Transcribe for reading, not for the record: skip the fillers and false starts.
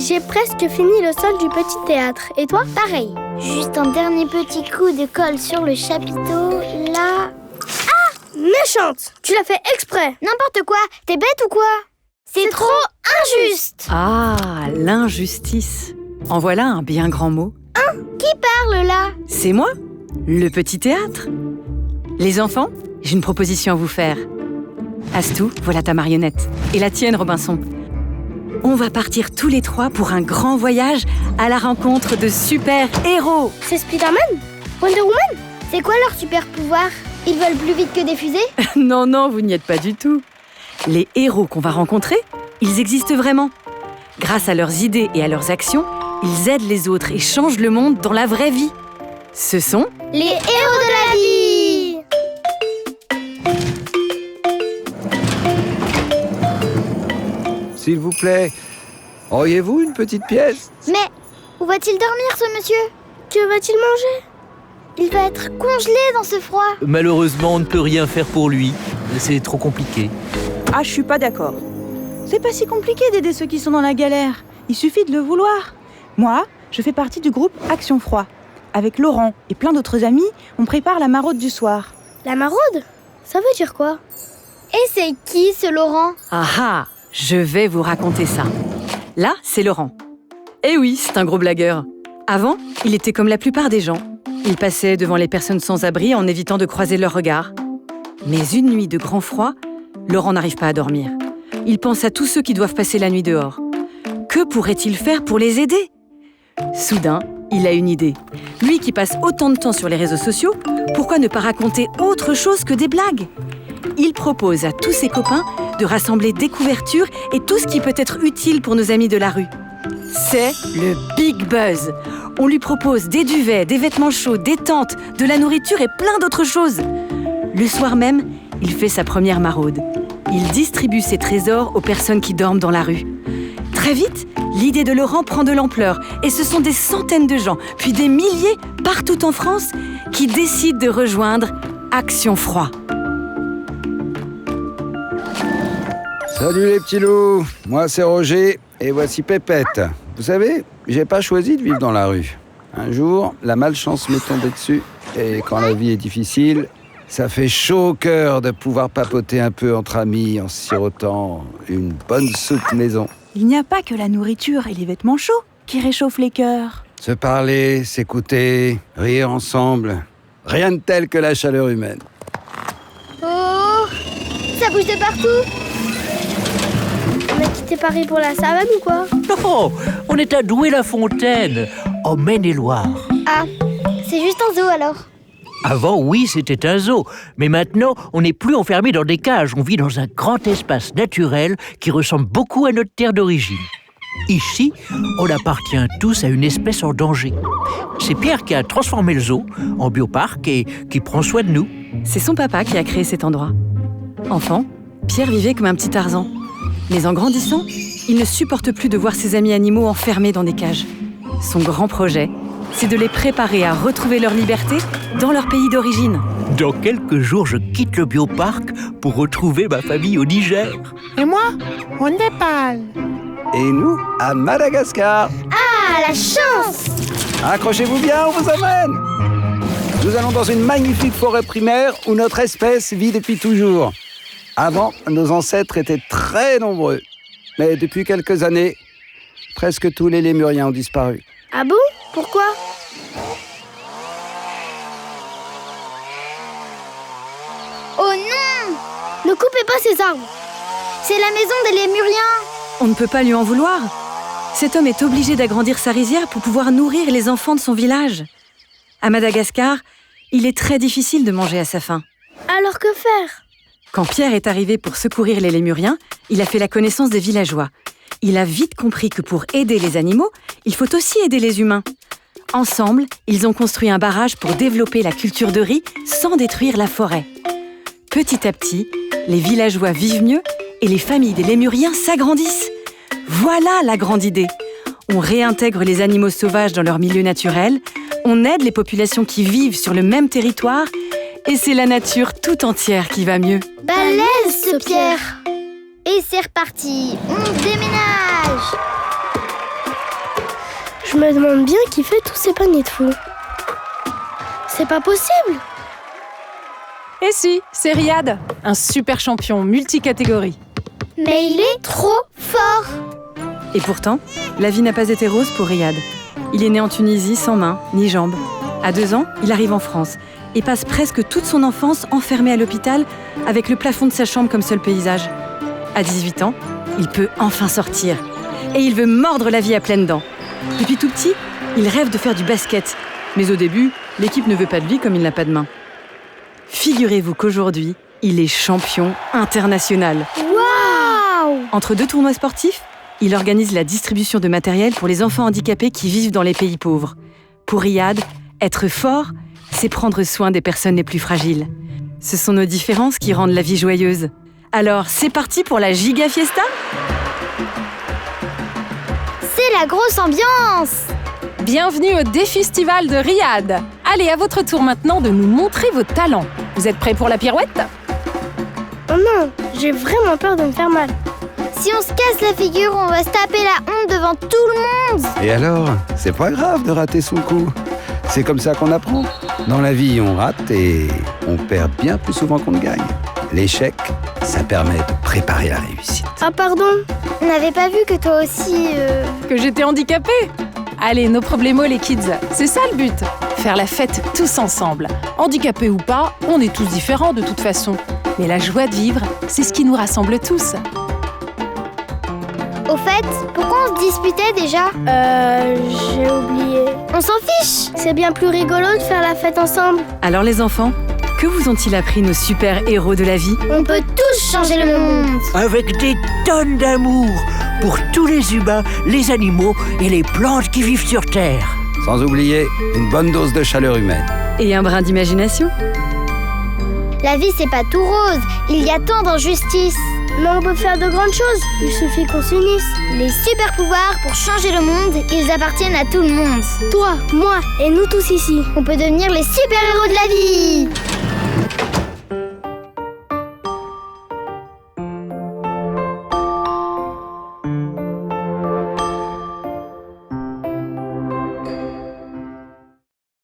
J'ai presque fini le sol du petit théâtre. Et toi? Pareil. Juste un dernier petit coup de colle sur le chapiteau, là... Méchante! Tu l'as fait exprès. N'importe quoi. T'es bête ou quoi? C'est trop injuste. Ah, l'injustice. En voilà un bien grand mot. Qui parle là? C'est moi, le petit théâtre. Les enfants, j'ai une proposition à vous faire. Astou, voilà ta marionnette. Et la tienne, Robinson. On va partir tous les trois pour un grand voyage à la rencontre de super-héros. C'est Spider-Man? Wonder Woman? C'est quoi leur super pouvoir? Ils volent plus vite que des fusées? Non, vous n'y êtes pas du tout. Les héros qu'on va rencontrer, ils existent vraiment. Grâce à leurs idées et à leurs actions, ils aident les autres et changent le monde dans la vraie vie. Ce sont Les héros de la vie! S'il vous plaît, auriez-vous une petite pièce? Mais où va-t-il dormir, ce monsieur? Que va-t-il manger? Il va être congelé dans ce froid. Malheureusement, on ne peut rien faire pour lui. C'est trop compliqué. Ah, je suis pas d'accord. C'est pas si compliqué d'aider ceux qui sont dans la galère. Il suffit de le vouloir. Moi, je fais partie du groupe Action Froid. Avec Laurent et plein d'autres amis, on prépare la maraude du soir. La maraude? Ça veut dire quoi? Et c'est qui, ce Laurent? Ah, je vais vous raconter ça. Là, c'est Laurent. Eh oui, c'est un gros blagueur. Avant, il était comme la plupart des gens. Il passait devant les personnes sans abri en évitant de croiser leurs regards. Mais une nuit de grand froid, Laurent n'arrive pas à dormir. Il pense à tous ceux qui doivent passer la nuit dehors. Que pourrait-il faire pour les aider? Soudain, il a une idée. Lui qui passe autant de temps sur les réseaux sociaux, pourquoi ne pas raconter autre chose que des blagues? Il propose à tous ses copains de rassembler des couvertures et tout ce qui peut être utile pour nos amis de la rue. C'est le Big Buzz. On lui propose des duvets, des vêtements chauds, des tentes, de la nourriture et plein d'autres choses. Le soir même, il fait sa première maraude. Il distribue ses trésors aux personnes qui dorment dans la rue. Très vite, l'idée de Laurent prend de l'ampleur et ce sont des centaines de gens, puis des milliers partout en France, qui décident de rejoindre Action Froid. Salut les petits loups, moi c'est Roger et voici Pépette. Vous savez, j'ai pas choisi de vivre dans la rue. Un jour, la malchance m'est tombée dessus et quand la vie est difficile, ça fait chaud au cœur de pouvoir papoter un peu entre amis en sirotant une bonne soupe maison. Il n'y a pas que la nourriture et les vêtements chauds qui réchauffent les cœurs. Se parler, s'écouter, rire ensemble, rien de tel que la chaleur humaine. Oh, ça bouge de partout. On a quitté Paris pour la savane ou quoi? Non, on est à Douai-la-Fontaine, en Maine-et-Loire. Ah, c'est juste un zoo alors. Avant, oui, c'était un zoo. Mais maintenant, on n'est plus enfermé dans des cages. On vit dans un grand espace naturel qui ressemble beaucoup à notre terre d'origine. Ici, on appartient tous à une espèce en danger. C'est Pierre qui a transformé le zoo en bioparc et qui prend soin de nous. C'est son papa qui a créé cet endroit. Enfant, Pierre vivait comme un petit Tarzan. Mais en grandissant, il ne supporte plus de voir ses amis animaux enfermés dans des cages. Son grand projet, c'est de les préparer à retrouver leur liberté dans leur pays d'origine. Dans quelques jours, je quitte le bioparc pour retrouver ma famille au Niger. Et moi, au Népal. Et nous, à Madagascar. Ah, la chance! Accrochez-vous bien, on vous emmène. Nous allons dans une magnifique forêt primaire où notre espèce vit depuis toujours. Avant, nos ancêtres étaient très nombreux. Mais depuis quelques années, presque tous les lémuriens ont disparu. Ah bon? Pourquoi? Oh non! Ne coupez pas ces arbres. C'est la maison des lémuriens. On ne peut pas lui en vouloir. Cet homme est obligé d'agrandir sa rizière pour pouvoir nourrir les enfants de son village. À Madagascar, il est très difficile de manger à sa faim. Alors que faire? Quand Pierre est arrivé pour secourir les lémuriens, il a fait la connaissance des villageois. Il a vite compris que pour aider les animaux, il faut aussi aider les humains. Ensemble, ils ont construit un barrage pour développer la culture de riz sans détruire la forêt. Petit à petit, les villageois vivent mieux et les familles des lémuriens s'agrandissent. Voilà la grande idée. On réintègre les animaux sauvages dans leur milieu naturel, on aide les populations qui vivent sur le même territoire et c'est la nature tout entière qui va mieux. Balèze, ce Pierre. Et c'est reparti, on déménage. Je me demande bien qui fait tous ces paniers de fou. C'est pas possible. Et si, c'est Riyad, un super champion multicatégorie. Mais il est trop fort. Et pourtant, la vie n'a pas été rose pour Riyad. Il est né en Tunisie sans main ni jambes. À 2 ans, il arrive en France et passe presque toute son enfance enfermé à l'hôpital avec le plafond de sa chambre comme seul paysage. À 18 ans, il peut enfin sortir et il veut mordre la vie à pleines dents. Depuis tout petit, il rêve de faire du basket. Mais au début, l'équipe ne veut pas de lui comme il n'a pas de main. Figurez-vous qu'aujourd'hui, il est champion international. Waouh! Entre 2 tournois sportifs, il organise la distribution de matériel pour les enfants handicapés qui vivent dans les pays pauvres. Pour Riyad, être fort, c'est prendre soin des personnes les plus fragiles. Ce sont nos différences qui rendent la vie joyeuse. Alors, c'est parti pour la Giga Fiesta ? C'est la grosse ambiance. Bienvenue au Défestival de Riyad. Allez, à votre tour maintenant de nous montrer vos talents. Vous êtes prêts pour la pirouette ? Oh non, j'ai vraiment peur de me faire mal. Si on se casse la figure, on va se taper la honte devant tout le monde. Et alors, c'est pas grave de rater son coup. C'est comme ça qu'on apprend. Dans la vie, on rate et on perd bien plus souvent qu'on ne gagne. L'échec, ça permet de préparer la réussite. Ah pardon. On n'avait pas vu que toi aussi... Que j'étais handicapée ? Allez, nos problemos les kids, c'est ça le but. Faire la fête tous ensemble. Handicapés ou pas, on est tous différents de toute façon. Mais la joie de vivre, c'est ce qui nous rassemble tous. Au fait, pourquoi on se disputait déjà? J'ai oublié. On s'en fiche. C'est bien plus rigolo de faire la fête ensemble. Alors les enfants, que vous ont-ils appris nos super-héros de la vie ? On peut tous changer le monde. Avec des tonnes d'amour pour tous les humains, les animaux et les plantes qui vivent sur Terre. Sans oublier une bonne dose de chaleur humaine. Et un brin d'imagination ? La vie, c'est pas tout rose. Il y a tant d'injustices. Mais on peut faire de grandes choses. Il suffit qu'on s'unisse. Les super pouvoirs pour changer le monde, ils appartiennent à tout le monde. Toi, moi et nous tous ici. On peut devenir les super-héros de la vie.